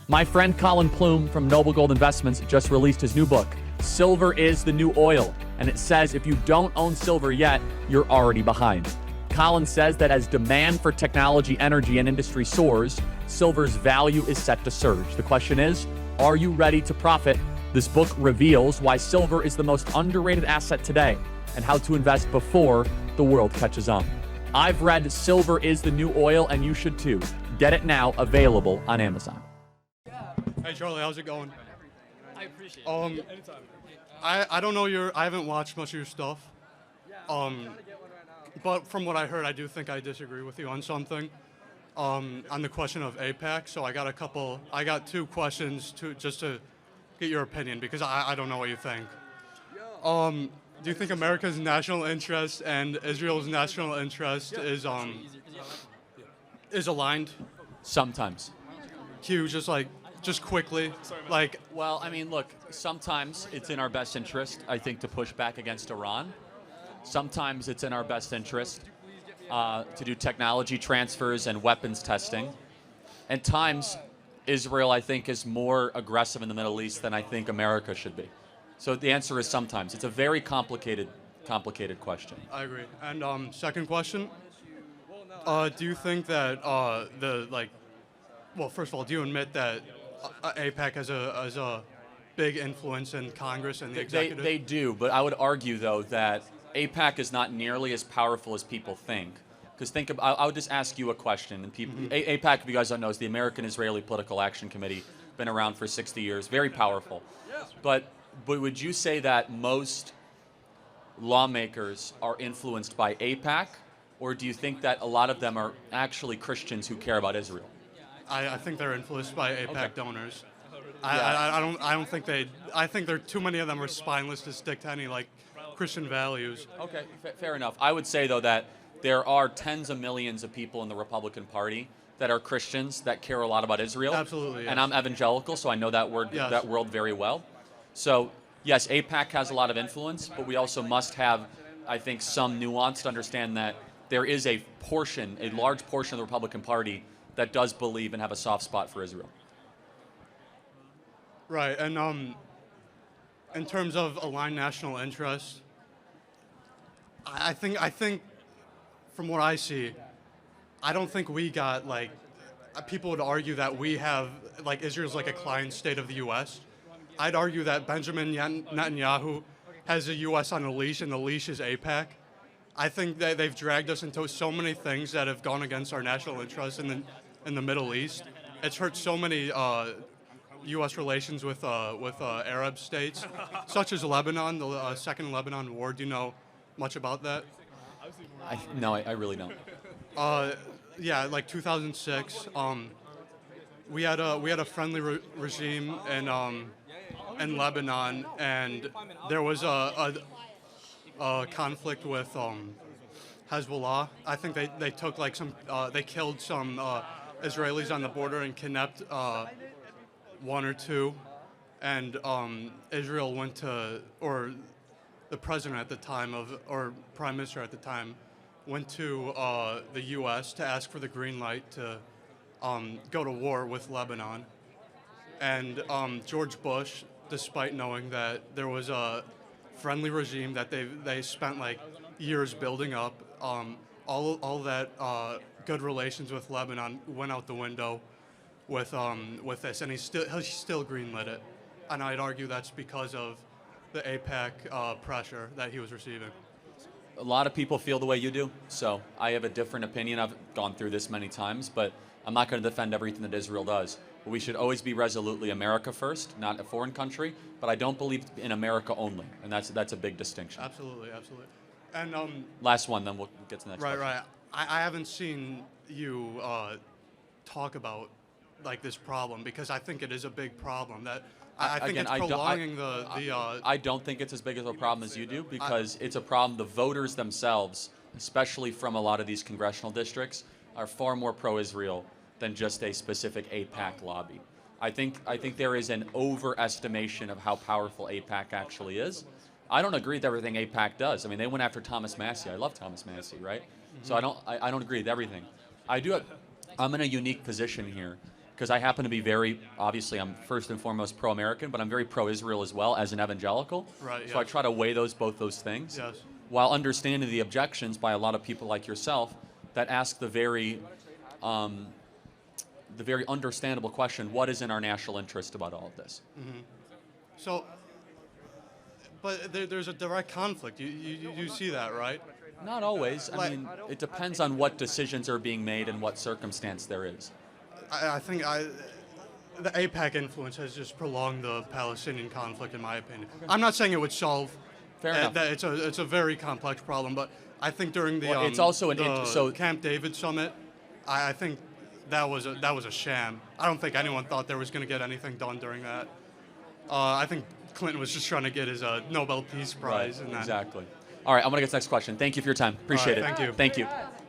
My friend Colin Plume from Noble Gold Investments just released his new book, Silver is the New Oil, and it says if you don't own silver yet, you're already behind. Colin says that as demand for technology, energy, and industry soars, silver's value is set to surge. The question is, are you ready to profit? This book reveals why silver is the most underrated asset today and how to invest before the world catches on. I've read Silver is the New Oil, and you should too. Get it now, available on Amazon. Hey Charlie, how's it going? I appreciate it. Anytime. I don't know I haven't watched much of your stuff. But from what I heard, I do think I disagree with you on something. On the question of APAC, so I got two questions just to get your opinion because I don't know what you think. Do you think America's national interest and Israel's national interest is aligned? Sometimes. Hugh, just quickly, like. Well, I mean, look, sometimes it's in our best interest, I think, to push back against Iran. Sometimes it's in our best interest to do technology transfers and weapons testing. And times, Israel, I think, is more aggressive in the Middle East than I think America should be. So the answer is sometimes. It's a very complicated question. I agree. And second question, do you think that well, first of all, do you admit that AIPAC has a big influence in Congress and the executive? They do, but I would argue, though, that AIPAC is not nearly as powerful as people think. Because I would just ask you a question. And people, AIPAC, if you guys don't know, is the American-Israeli Political Action Committee. Been around for 60 years, very powerful. But would you say that most lawmakers are influenced by AIPAC, or do you think that a lot of them are actually Christians who care about Israel? I think they're influenced by AIPAC donors. Yeah. I don't think I think there too many of them are spineless to stick to any Christian values. Okay, fair enough. I would say, though, that there are tens of millions of people in the Republican Party that are Christians that care a lot about Israel. Absolutely, yes. And I'm evangelical, so I know that world very well. So, yes, AIPAC has a lot of influence, but we also must have, I think, some nuance to understand that there is a large portion of the Republican Party that does believe and have a soft spot for Israel. Right, and in terms of aligned national interests, I think from what I see, I don't think we got people would argue that we have Israel's like a client state of the U.S. I'd argue that Benjamin Netanyahu has the U.S. on a leash, and the leash is AIPAC. I think that they've dragged us into so many things that have gone against our national interests in the Middle East. It's hurt so many U.S. relations with Arab states, such as Lebanon, the Second Lebanon War. Do you know much about that? No, I really don't. Yeah, 2006. We had a friendly regime in Lebanon, and there was a conflict with Hezbollah. I think they took they killed some Israelis on the border and kidnapped one or two, and Israel went to, or the president at the time or prime minister at the time went to the U.S. to ask for the green light to go to war with Lebanon. And George Bush, despite knowing that there was a friendly regime that they spent years building up, all that good relations with Lebanon went out the window with this, and he still greenlit it. And I'd argue that's because of the AIPAC pressure that he was receiving. A lot of people feel the way you do, so I have a different opinion. I've gone through this many times, but I'm not going to defend everything that Israel does. But we should always be resolutely America first, not a foreign country. But I don't believe in America only, and that's a big distinction. Absolutely, absolutely. And last one, then we'll get to the next question. Right. I haven't seen you talk about this problem, because I think it is a big problem. That I think it's prolonging I don't think it's as big of a problem as you do, because it's a problem. The voters themselves, especially from a lot of these congressional districts, are far more pro-Israel than just a specific AIPAC lobby. I think there is an overestimation of how powerful AIPAC actually is. I don't agree with everything AIPAC does. I mean, they went after Thomas Massie. I love Thomas Massie, right? Mm-hmm. So I don't agree with everything. I'm in a unique position here because I happen to be very, obviously, I'm first and foremost pro-American, but I'm very pro-Israel as well as an evangelical. Right, So I yes. try to weigh both those things, Yes. while understanding the objections by a lot of people like yourself that ask the very understandable question: what is in our national interest about all of this? So, but there's a direct conflict. You see that, right? Not always. I Like- mean, it depends on what decisions are being made and what circumstance there is. I think the AIPAC influence has just prolonged the Palestinian conflict, in my opinion. I'm not saying it would solve. Fair enough. That it's a very complex problem, but I think during the Well, it's also the Camp David summit, I think that was a sham. I don't think anyone thought there was going to get anything done during that. I think Clinton was just trying to get his Nobel Peace Prize. Right, And that. exactly. All right, I'm going to get to the next question. Thank you for your time. Appreciate All right, it. thank you. Thank you.